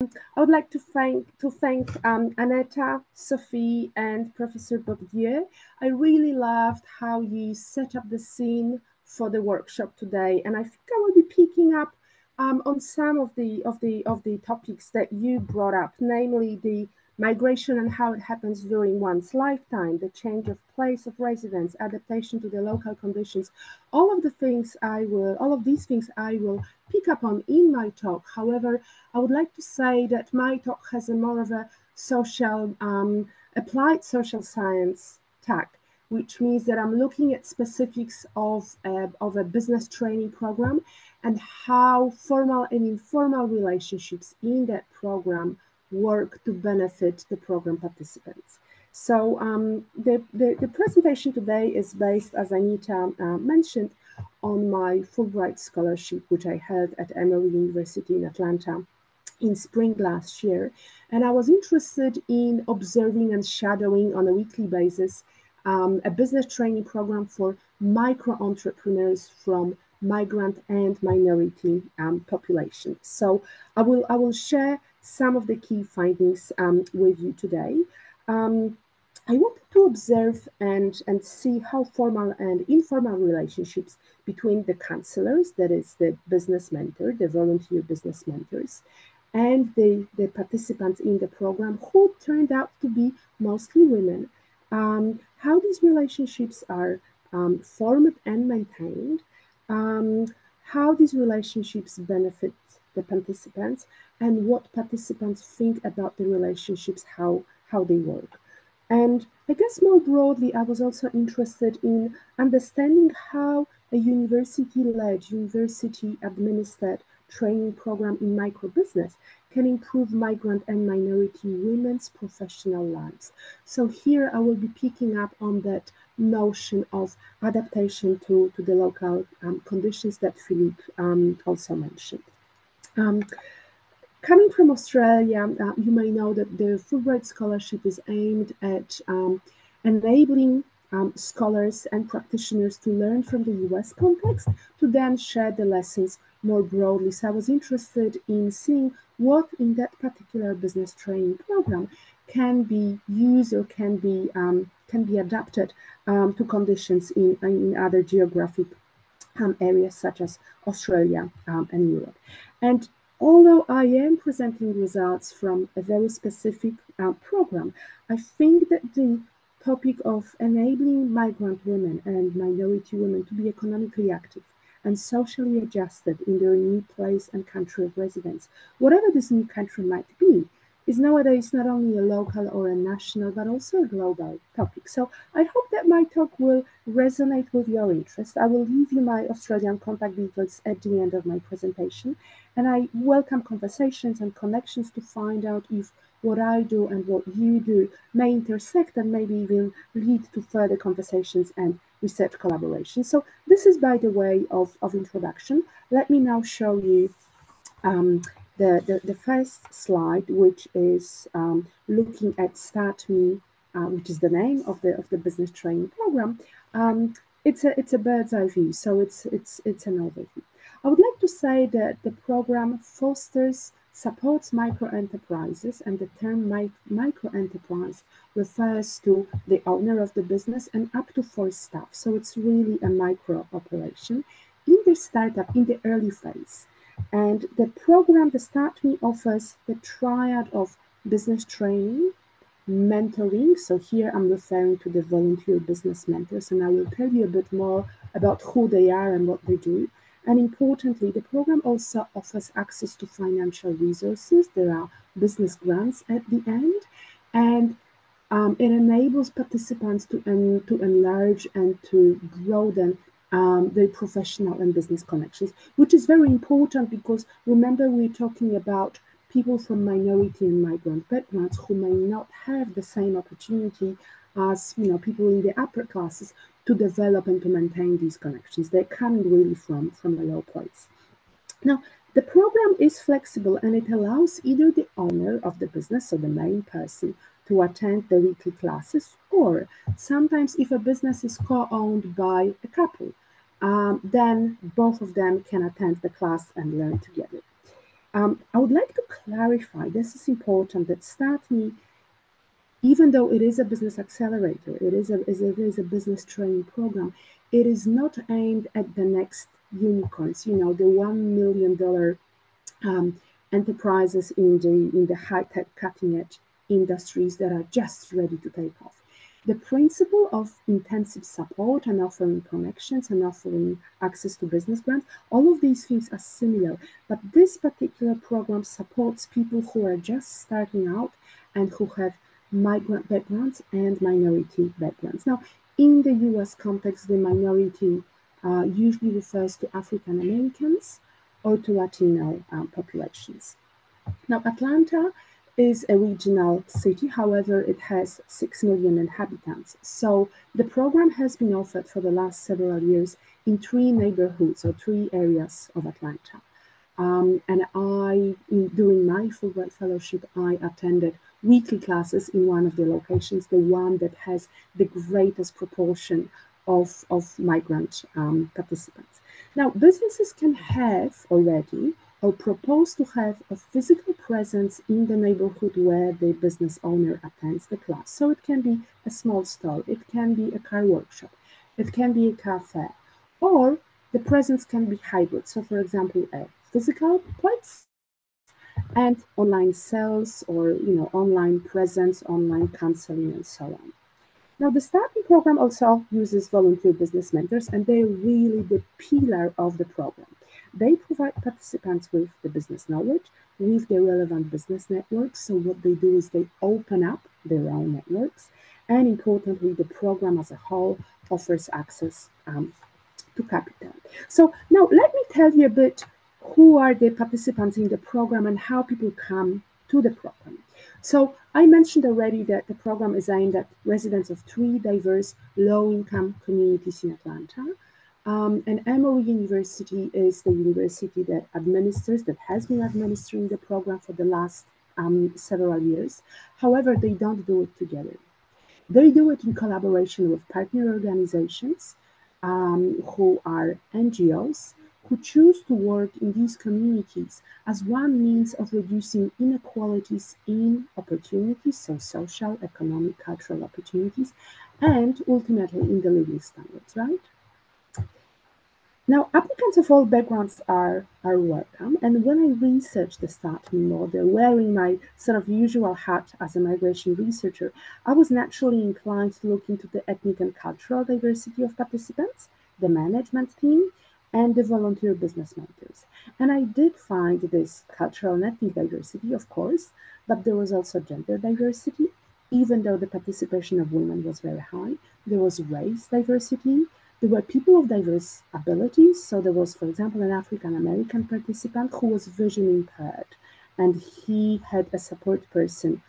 I would like to thank Aneta, Sophie, and Professor Bourdieu. I really loved how you set up the scene for the workshop today, and I think I will be picking up on some of the topics that you brought up, namely the migration and how it happens during one's lifetime, the change of place of residence, adaptation to the local conditions. All of these things I will pick up on in my talk. However, I would like to say that my talk has a more of a applied social science tack, which means that I'm looking at specifics of a business training program and how formal and informal relationships in that program work to benefit the program participants. So the presentation today is based, as Anita mentioned, on my Fulbright scholarship, which I held at Emory University in Atlanta in spring last year. And I was interested in observing and shadowing on a weekly basis a business training program for micro-entrepreneurs from migrant and minority populations. So I will share some of the key findings with you today. I wanted to observe and see how formal and informal relationships between the counselors, that is the business mentor, the volunteer business mentors, and the participants in the program, who turned out to be mostly women, how these relationships are formed and maintained, how these relationships benefit the participants, and what participants think about the relationships, how they work. And I guess more broadly, I was also interested in understanding how a university-led, university-administered training program in micro-business can improve migrant and minority women's professional lives. So here I will be picking up on that notion of adaptation to the local conditions that Philippe also mentioned. Coming from Australia, you may know that the Fulbright Scholarship is aimed at enabling scholars and practitioners to learn from the US context to then share the lessons more broadly. So I was interested in seeing what in that particular business training program can be used or can be adapted to conditions in other geographic areas such as Australia and Europe. And although I am presenting results from a very specific program, I think that the topic of enabling migrant women and minority women to be economically active and socially adjusted in their new place and country of residence, whatever this new country might be, is nowadays not only a local or a national, but also a global topic. So I hope that my talk will resonate with your interest. I will leave you my Australian contact details at the end of my presentation, and I welcome conversations and connections to find out if what I do and what you do may intersect and maybe even lead to further conversations and research collaboration. So this is, by the way, of introduction. Let me now show you the first slide, which is looking at Start Me, which is the name of the business training program. It's a bird's eye view, so it's an overview. I would like to say that the program supports micro-enterprises, and the term micro-enterprise refers to the owner of the business and up to 4 staff. So it's really a micro operation in the startup, in the early phase. And the program, the Start Me, offers the triad of business training, mentoring. So here I'm referring to the volunteer business mentors, and I will tell you a bit more about who they are and what they do. And importantly, the program also offers access to financial resources. There are business grants at the end, and it enables participants to enlarge and to broaden their professional and business connections, which is very important because remember, we're talking about people from minority and migrant backgrounds who may not have the same opportunity as people in the upper classes to develop and to maintain these connections. They're coming really from a low place. Now, the program is flexible and it allows either the owner of the business, so the main person, to attend the weekly classes, or sometimes if a business is co-owned by a couple, then both of them can attend the class and learn together. I would like to clarify, this is important, that StartMe, even though it is a business accelerator, it is a business training program, it is not aimed at the next unicorns, the $1 million enterprises in the high-tech cutting-edge industries that are just ready to take off. The principle of intensive support and offering connections and offering access to business grants, all of these things are similar, but this particular program supports people who are just starting out and who have migrant backgrounds and minority backgrounds. Now, in the US context, the minority usually refers to African Americans or to Latino populations. Now, Atlanta is a regional city, however, it has 6 million inhabitants. So the program has been offered for the last several years in 3 neighborhoods or 3 areas of Atlanta. During my Fulbright Fellowship, I attended weekly classes in one of the locations, the one that has the greatest proportion of migrant participants. Now, businesses can have already or propose to have a physical presence in the neighborhood where the business owner attends the class. So it can be a small store, it can be a car workshop, it can be a cafe, or the presence can be hybrid. So, for example, a physical place and online sales or online presence, online counseling, and so on. Now, the starting program also uses volunteer business mentors, and they're really the pillar of the program. They provide participants with the business knowledge, with the relevant business networks. So what they do is they open up their own networks, and importantly, the program as a whole offers access to capital. So now let me tell you a bit who are the participants in the program and how people come to the program. So I mentioned already that the program is aimed at residents of 3 diverse low-income communities in Atlanta. And Emory University is the university that has been administering the program for the last several years. However, they don't do it together. They do it in collaboration with partner organizations who are NGOs who choose to work in these communities as one means of reducing inequalities in opportunities, so social, economic, cultural opportunities, and ultimately in the living standards, right? Now, applicants of all backgrounds are welcome. And when I researched the starting model, wearing my sort of usual hat as a migration researcher, I was naturally inclined to look into the ethnic and cultural diversity of participants, the management team, and the volunteer business mentors. And I did find this cultural and ethnic diversity, of course, but there was also gender diversity, even though the participation of women was very high. There was race diversity. There were people of diverse abilities. So there was, for example, an African American participant who was vision impaired, and he had a support person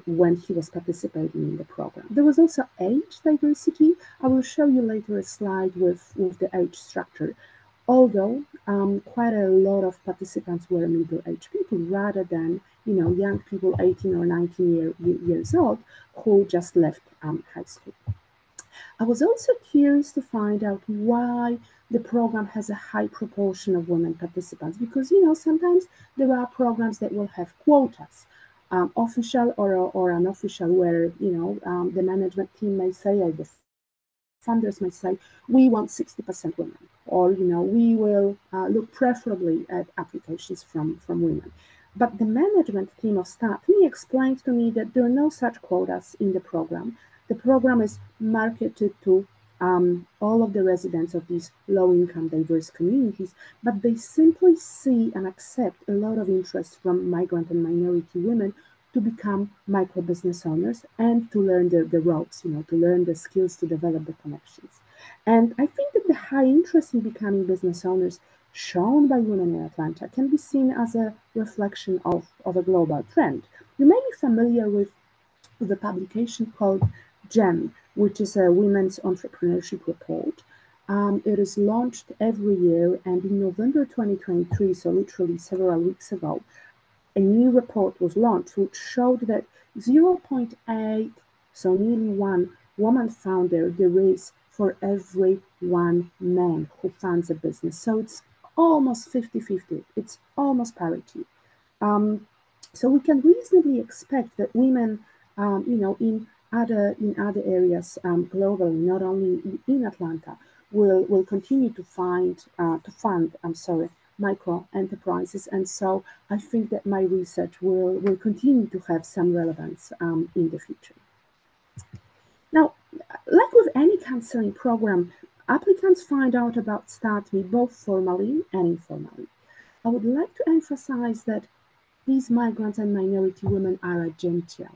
when he was participating in the program. There was also age diversity. I will show you later a slide with the age structure. Although quite a lot of participants were middle-aged people rather than young people 18 or 19 years old who just left high school. I was also curious to find out why the program has a high proportion of women participants because, sometimes there are programs that will have quotas, official or unofficial, where, the management team may say or the funders may say, we want 60% women, or, we will look preferably at applications from women. But the management team of StartMe explained to me that there are no such quotas in the program. The program is marketed to all of the residents of these low-income, diverse communities, but they simply see and accept a lot of interest from migrant and minority women to become micro business owners and to learn the ropes, to learn the skills, to develop the connections. And I think that the high interest in becoming business owners shown by women in Atlanta can be seen as a reflection of a global trend. You may be familiar with the publication called GEM, which is a women's entrepreneurship report. It is launched every year, and in November 2023, so literally several weeks ago, a new report was launched which showed that 0.8, so nearly 1 woman founder there is for every 1 man who founds a business. So it's almost 50-50. It's almost parity. So we can reasonably expect that women, in other areas globally, not only in Atlanta, will continue to fund micro enterprises, and so I think that my research will continue to have some relevance in the future. Now, like with any counseling program, applicants find out about Start Me both formally and informally. I would like to emphasize that these migrants and minority women are agential.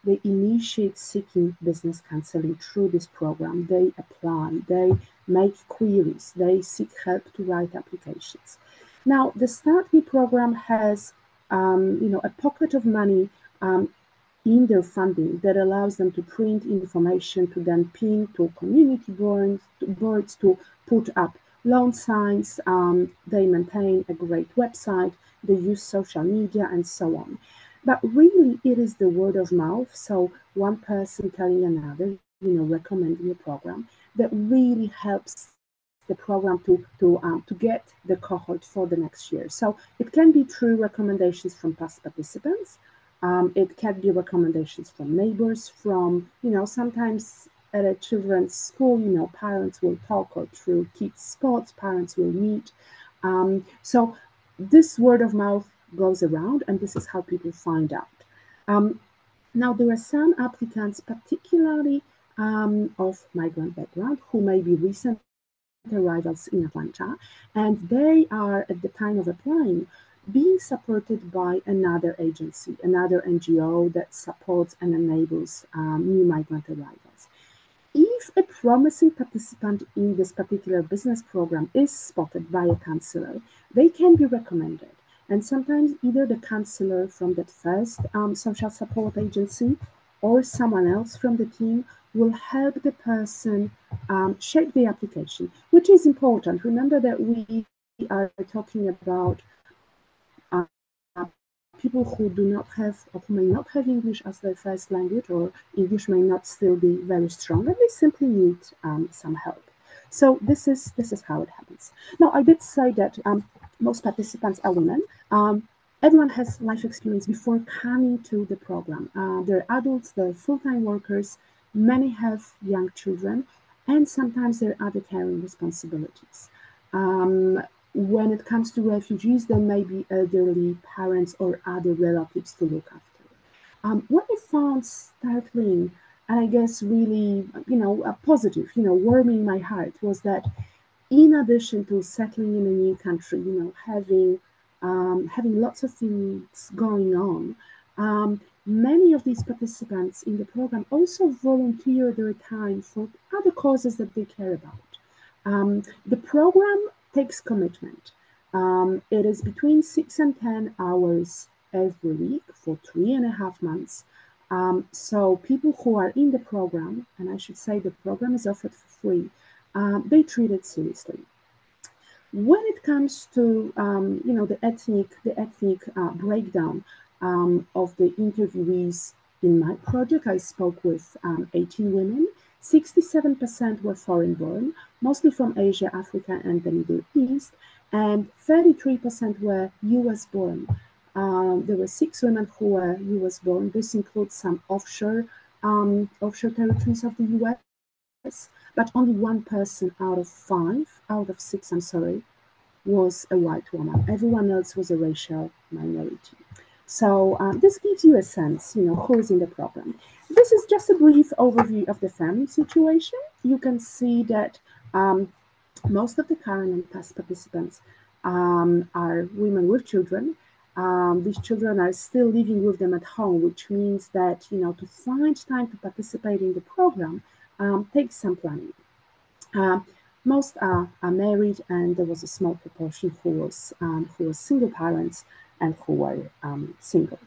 They initiate seeking business counseling through this program. They apply, they make queries, they seek help to write applications. Now, the Start Me program has, a pocket of money in their funding that allows them to print information, to then pin to community boards, to put up loan signs. They maintain a great website. They use social media and so on. But really, it is the word of mouth. So one person telling another, recommending a program that really helps the program to get the cohort for the next year. So it can be through recommendations from past participants. It can be recommendations from neighbors, from, sometimes at a children's school, parents will talk, or through kids' sports, parents will meet. So this word of mouth goes around, and this is how people find out. Now, there are some applicants, particularly of migrant background, who may be recent arrivals in Atlanta, and they are, at the time of applying, being supported by another agency, another NGO that supports and enables new migrant arrivals. If a promising participant in this particular business program is spotted by a counselor, they can be recommended. And sometimes either the counselor from that first social support agency or someone else from the team will help the person shape the application, which is important. Remember that we are talking about people who do not have, or who may not have English as their first language, or English may not still be very strong, and they simply need some help. So this is how it happens. Now, I did say that most participants are women. Everyone has life experience before coming to the program. They're adults, they're full-time workers, many have young children, and sometimes there are other caring responsibilities. When it comes to refugees, there may be elderly parents or other relatives to look after. What I found startling, and I guess really, positive, warming my heart, was that in addition to settling in a new country, having lots of things going on, many of these participants in the program also volunteer their time for other causes that they care about. The program takes commitment. It is between 6 and 10 hours every week for 3.5 months. So people who are in the program, and I should say the program is offered for free, they treat it seriously. When it comes to the ethnic breakdown of the interviewees in my project, I spoke with 18 women. 67% were foreign-born, mostly from Asia, Africa, and the Middle East, and 33% were US-born. There were 6 women who were US-born. This includes some offshore territories of the US, but only 1 person out of 6, was a white woman. Everyone else was a racial minority. So this gives you a sense, who is in the program. This is just a brief overview of the family situation. You can see that most of the current and past participants are women with children. These children are still living with them at home, which means that, to find time to participate in the program takes some planning. Most are married, and there was a small proportion who was single parents and who were single.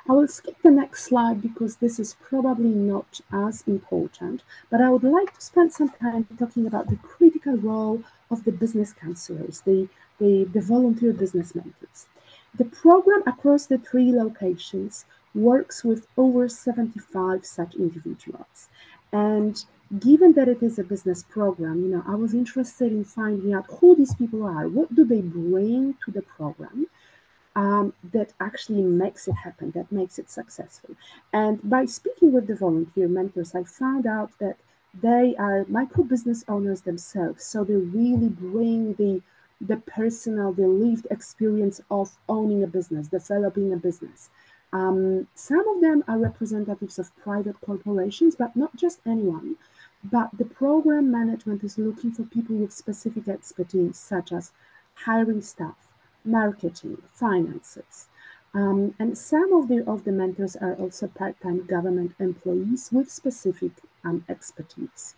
I will skip the next slide because this is probably not as important, but I would like to spend some time talking about the critical role of the business counselors, the volunteer business mentors. The program across the 3 locations works with over 75 such individuals. And given that it is a business program, I was interested in finding out who these people are. What do they bring to the program? That actually makes it happen, that makes it successful. And by speaking with the volunteer mentors, I found out that they are micro business owners themselves. So they really bring the personal, the lived experience of owning a business, developing a business. Some of them are representatives of private corporations, but not just anyone. But the program management is looking for people with specific expertise, such as hiring staff, marketing, finances. And some of the mentors are also part-time government employees with specific expertise.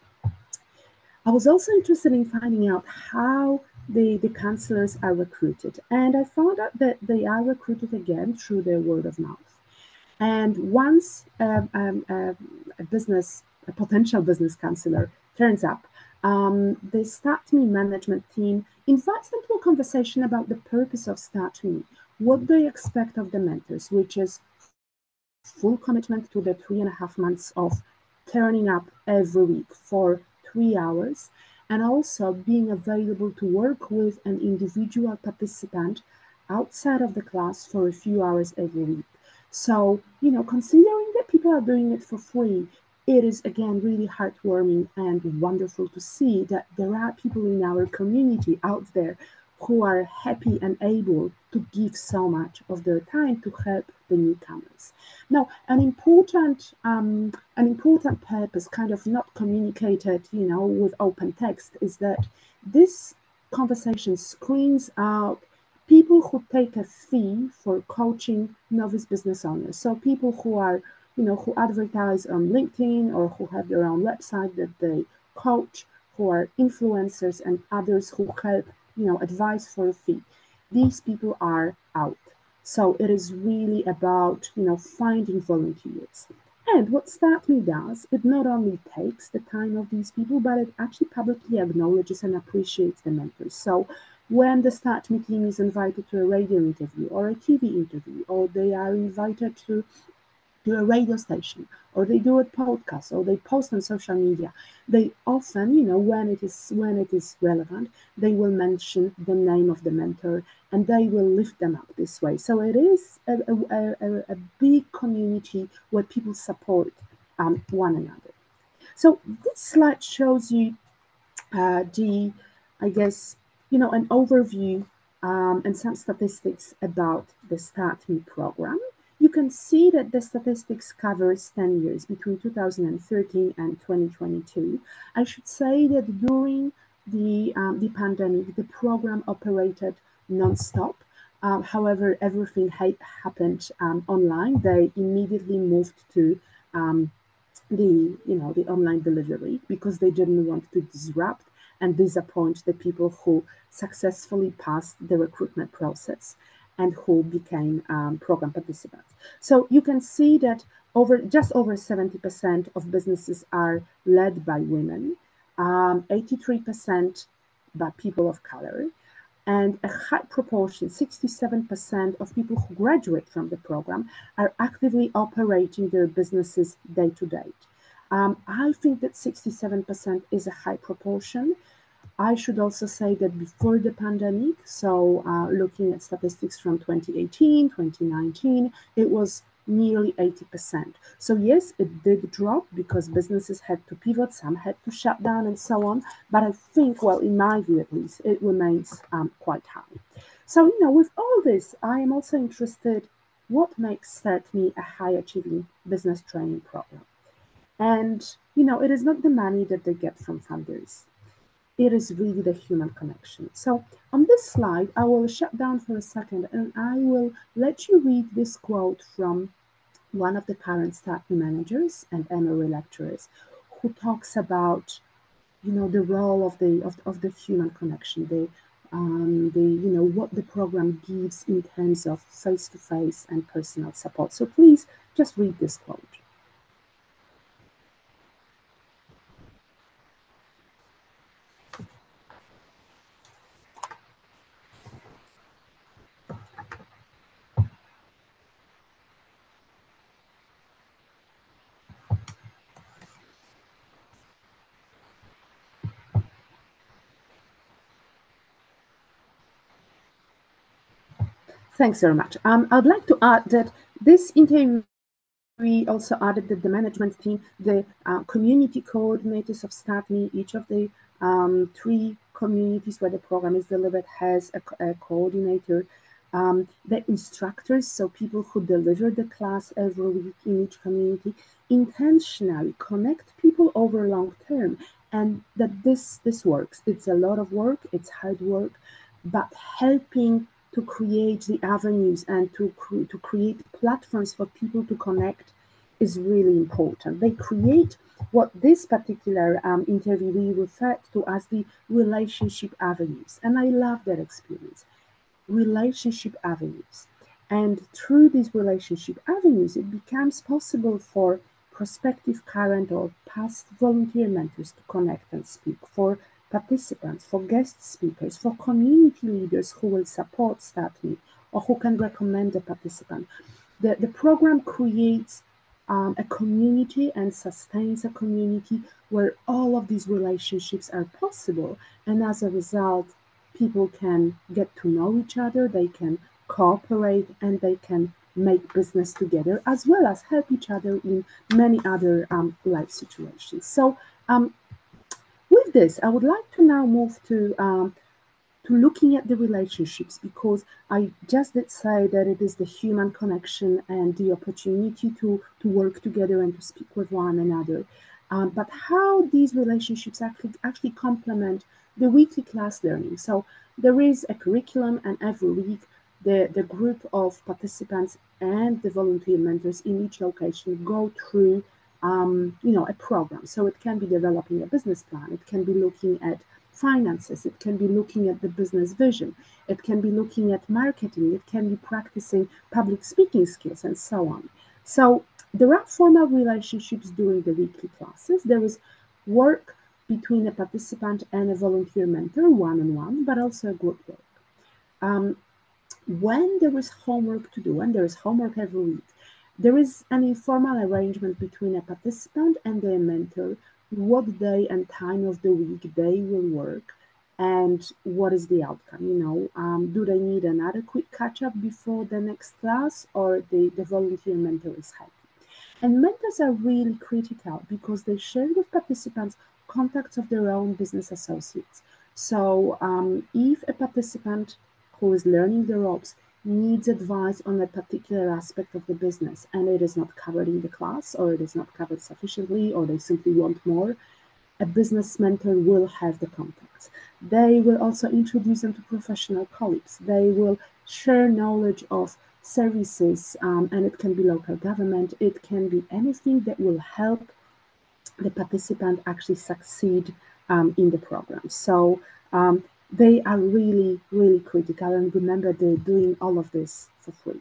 I was also interested in finding out how the counselors are recruited, and I found out that they are recruited again through their word of mouth. And once a potential business counselor turns up, the Start Me management team invites them to a conversation about the purpose of Start Me, what they expect of the mentors, which is full commitment to the 3.5 months of turning up every week for 3 hours, and also being available to work with an individual participant outside of the class for a few hours every week. So, considering that people are doing it for free, it is again really heartwarming and wonderful to see that there are people in our community out there who are happy and able to give so much of their time to help the newcomers. Now, an important purpose, kind of not communicated, with open text, is that this conversation screens out people who take a fee for coaching novice business owners. So people who advertise on LinkedIn or who have their own website that they coach, who are influencers and others who help, advise for a fee. These people are out. So it is really about, finding volunteers. And what Start Me does, it not only takes the time of these people, but it actually publicly acknowledges and appreciates the mentors. So when the Start Me team is invited to a radio interview or a TV interview, or they are invited to a radio station, or they do a podcast, or they post on social media, they often, when it is relevant, they will mention the name of the mentor and they will lift them up this way. So it is a big community where people support one another. So this slide shows you the, I guess, an overview and some statistics about the Start Me program. You can see that the statistics covers 10 years between 2013 and 2022. I should say that during the pandemic, the program operated non-stop. However, everything happened online. They immediately moved to the online delivery because they didn't want to disrupt and disappoint the people who successfully passed the recruitment process and who became program participants. So you can see that just over 70% of businesses are led by women, 83% by people of color, and a high proportion, 67% of people who graduate from the program are actively operating their businesses day to day. I think that 67% is a high proportion. I should also say that before the pandemic, so looking at statistics from 2018, 2019, it was nearly 80%. So yes, it did drop because businesses had to pivot, some had to shut down and so on. But I think, well, in my view at least, it remains quite high. So, with all this, I am also interested what makes Start Me a high achieving business training program. And, it is not the money that they get from funders. It is really the human connection. So on this slide, I will shut down for a second and I will let you read this quote from one of the current Start Me managers and Emory lecturers who talks about, the role of the human connection, what the program gives in terms of face-to-face and personal support. So please just read this quote. Thanks very much. I'd like to add that this interview we also added that the management team, the community coordinators of StartMe, each of the three communities where the program is delivered has a coordinator. The instructors, so people who deliver the class every week in each community, intentionally connect people over long term, and that this works. It's a lot of work, it's hard work, but helping to create the avenues and to create platforms for people to connect is really important. They create what this particular interviewee referred to as the relationship avenues. And I love that experience. Relationship avenues. And through these relationship avenues, it becomes possible for prospective, current, or past volunteer mentors to connect and speak, for participants, for guest speakers, for community leaders who will support StartMe or who can recommend a participant. The program creates a community and sustains a community where all of these relationships are possible. And as a result, people can get to know each other, they can cooperate, and they can make business together, as well as help each other in many other life situations. So, with this, I would like to now move to looking at the relationships, because I just did say that it is the human connection and the opportunity to work together and to speak with one another. But how these relationships actually complement the weekly class learning. So there is a curriculum, and every week the group of participants and the volunteer mentors in each location go through a program. So it can be developing a business plan, it can be looking at finances, it can be looking at the business vision, it can be looking at marketing, it can be practicing public speaking skills, and so on. So there are formal relationships during the weekly classes. There is work between a participant and a volunteer mentor, one-on-one, but also a group work. When there is homework to do, and there is homework every week, there is an informal arrangement between a participant and their mentor what day and time of the week they will work and what is the outcome. Do they need another quick catch up before the next class, or the volunteer mentor is happy? And mentors are really critical because they share with participants contacts of their own business associates. So if a participant who is learning the ropes needs advice on a particular aspect of the business and it is not covered in the class, or it is not covered sufficiently, or they simply want more, a business mentor will have the contacts. They will also introduce them to professional colleagues. They will share knowledge of services, and it can be local government, it can be anything that will help the participant actually succeed in the program. So they are really, really critical. And remember, they're doing all of this for free.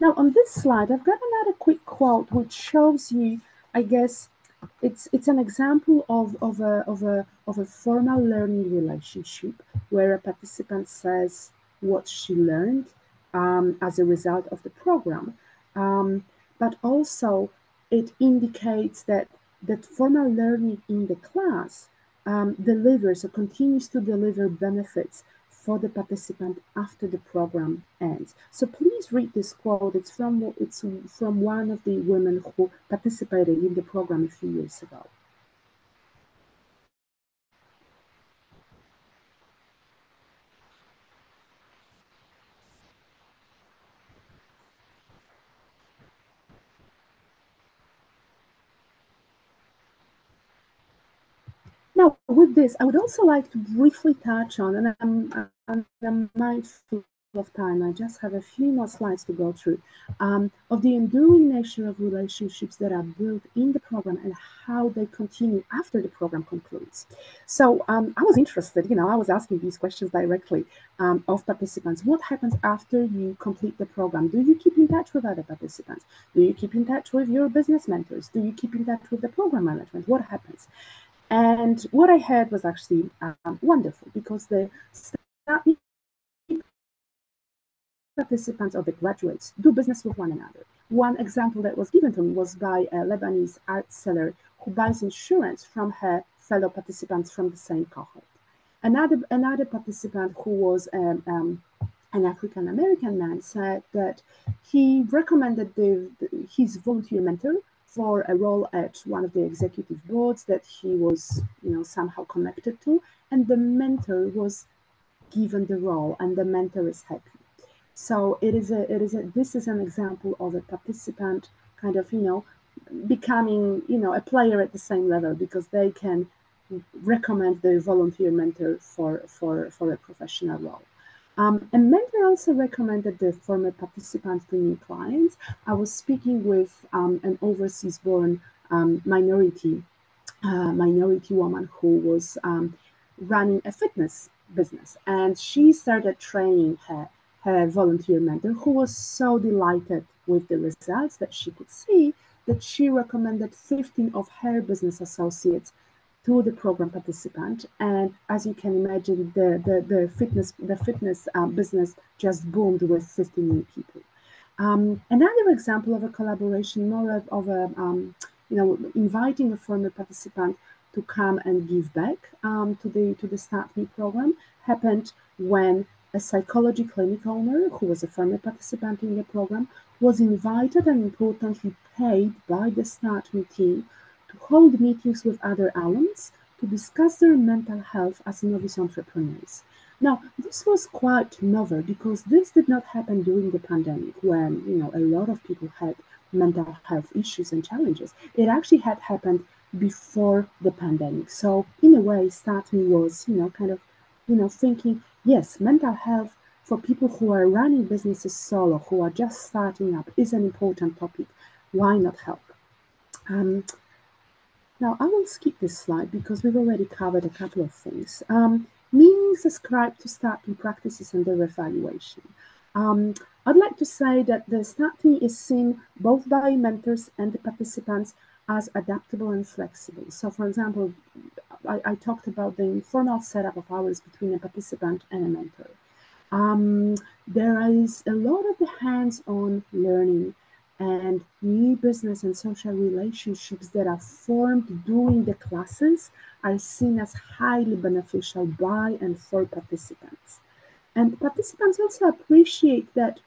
Now, on this slide, I've got another quick quote which shows you, I guess, it's an example of a formal learning relationship where a participant says what she learned as a result of the program, but also it indicates that formal learning in the class delivers or continues to deliver benefits for the participant after the program ends. So please read this quote. It's from one of the women who participated in the program a few years ago. Now, with this, I would also like to briefly touch on, and I'm mindful of time, I just have a few more slides to go through, of the enduring nature of relationships that are built in the program and how they continue after the program concludes. So I was interested, I was asking these questions directly of participants. What happens after you complete the program? Do you keep in touch with other participants? Do you keep in touch with your business mentors? Do you keep in touch with the program management? What happens? And what I heard was actually wonderful, because the participants or the graduates do business with one another. One example that was given to me was by a Lebanese art seller who buys insurance from her fellow participants from the same cohort. Another participant who was an African American man, said that he recommended his volunteer mentor for a role at one of the executive boards that he was, somehow connected to, and the mentor was given the role, and the mentor is happy. So this is an example of a participant kind of, becoming, a player at the same level, because they can recommend their volunteer mentor for a professional role. A mentor also recommended the former participant to new clients. I was speaking with an overseas-born minority woman who was running a fitness business, and she started training her volunteer mentor, who was so delighted with the results that she could see, that she recommended 15 of her business associates to the program participant. And as you can imagine, the fitness business just boomed with 50 new people. Another example of a collaboration, more of a inviting a former participant to come and give back to the Start Me program, happened when a psychology clinic owner, who was a former participant in the program, was invited and importantly paid by the Start Me team to hold meetings with other alums to discuss their mental health as novice entrepreneurs. Now, this was quite novel, because this did not happen during the pandemic, when a lot of people had mental health issues and challenges. It actually had happened before the pandemic. So in a way, Start Me was, kind of, thinking, yes, mental health for people who are running businesses solo, who are just starting up, is an important topic. Why not help? Now, I will skip this slide because we've already covered a couple of things. Meanings ascribed to Start Me practices and their evaluation. I'd like to say that the Start Me is seen both by mentors and the participants as adaptable and flexible. So, for example, I talked about the informal setup of hours between a participant and a mentor. There is a lot of the hands-on learning and new business and social relationships that are formed during the classes are seen as highly beneficial by and for participants. And participants also appreciate that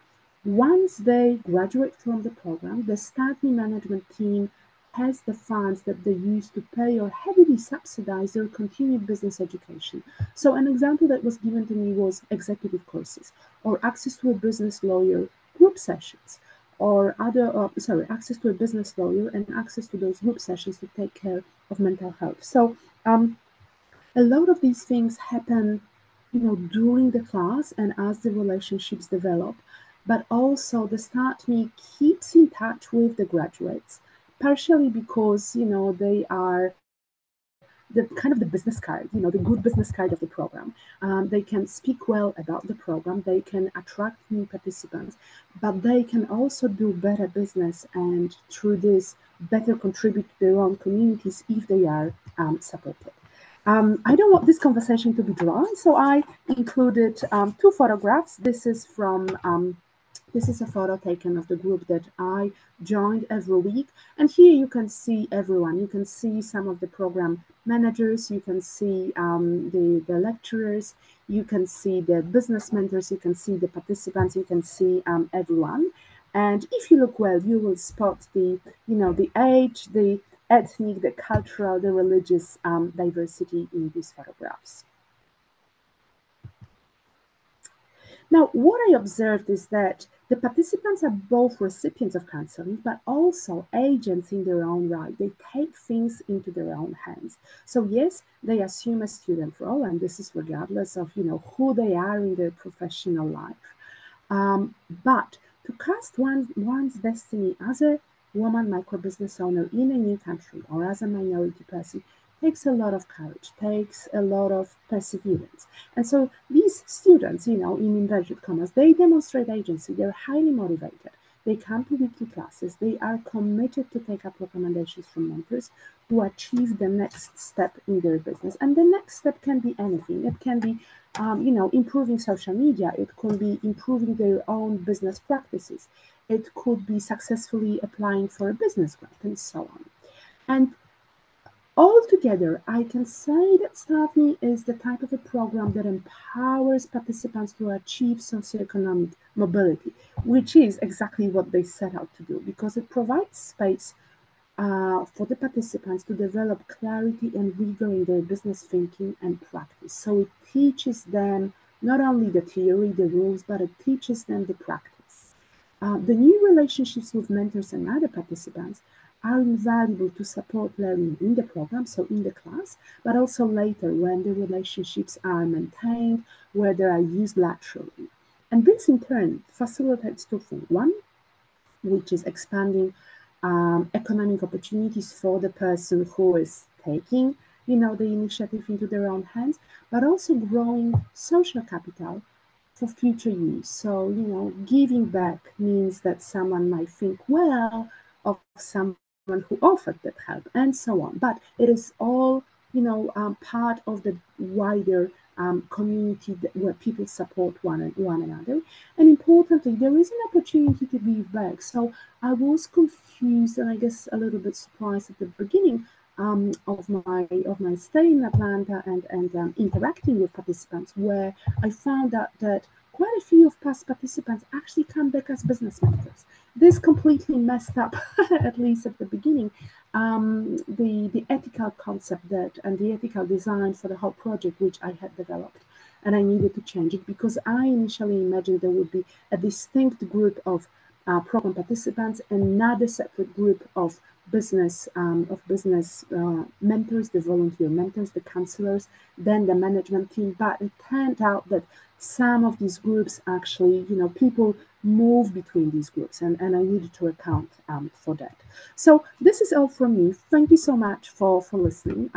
once they graduate from the program, the Start Me management team has the funds that they use to pay or heavily subsidize their continued business education. So an example that was given to me was executive courses, or access to a business lawyer group sessions, or access to a business lawyer and access to those group sessions to take care of mental health. So a lot of these things happen, during the class and as the relationships develop, but also the Start Me keeps in touch with the graduates, partially because, they are the kind of the business card, the good business card of the program. They can speak well about the program, they can attract new participants, but they can also do better business, and through this better contribute to their own communities if they are supported. I don't want this conversation to be drawn, so I included two photographs. This is a photo taken of the group that I joined every week. And here you can see everyone. You can see some of the program managers, you can see the lecturers, you can see the business mentors, you can see the participants, you can see everyone. And if you look well, you will spot the age, the ethnic, the cultural, the religious diversity in these photographs. Now, what I observed is that the participants are both recipients of counseling, but also agents in their own right. They take things into their own hands. So yes, they assume a student role, and this is regardless of who they are in their professional life. But to cast one's destiny as a woman micro-business owner in a new country, or as a minority person, takes a lot of courage, takes a lot of perseverance. And so these students, in inverted commas, they demonstrate agency, they're highly motivated. They come to weekly classes, they are committed to take up recommendations from mentors to achieve the next step in their business. And the next step can be anything. It can be, improving social media. It could be improving their own business practices. It could be successfully applying for a business grant, and so on. And Altogether, I can say that StartMe is the type of a program that empowers participants to achieve socioeconomic mobility, which is exactly what they set out to do, because it provides space for the participants to develop clarity and rigor in their business thinking and practice. So it teaches them not only the theory, the rules, but it teaches them the practice. The new relationships with mentors and other participants are invaluable to support learning in the program, so in the class, but also later when the relationships are maintained, where they are used laterally. And this in turn facilitates two things. One, which is expanding economic opportunities for the person who is taking, the initiative into their own hands, but also growing social capital for future use. So, giving back means that someone might think well of someone who offered that help and so on. But it is all, part of the wider community where people support one another. And importantly, there is an opportunity to give back. So I was confused and I guess a little bit surprised at the beginning of my stay in Atlanta and interacting with participants, where I found out that quite a few of past participants actually come back as business mentors. This completely messed up, at least at the beginning, the ethical concept that and the ethical design for the whole project, which I had developed. And I needed to change it because I initially imagined there would be a distinct group of program participants, another separate group of business mentors, the volunteer mentors, the counselors, then the management team. But it turned out that some of these groups actually, people move between these groups, and I needed to account for that. So this is all from me. Thank you so much for listening.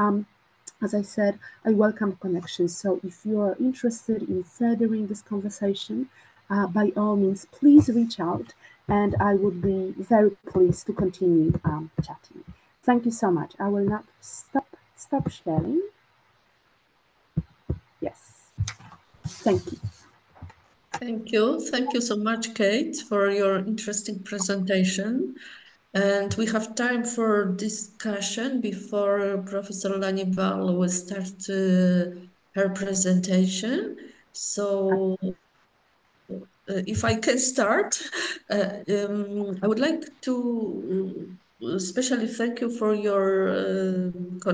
As I said, I welcome connections. So if you are interested in furthering this conversation, by all means, please reach out, and I would be very pleased to continue chatting. Thank you so much. I will not stop sharing. Yes. Thank you. Thank you. Thank you so much, Kate, for your interesting presentation. And we have time for discussion before Professor Lanival will start her presentation. So if I can start, I would like to especially thank you for your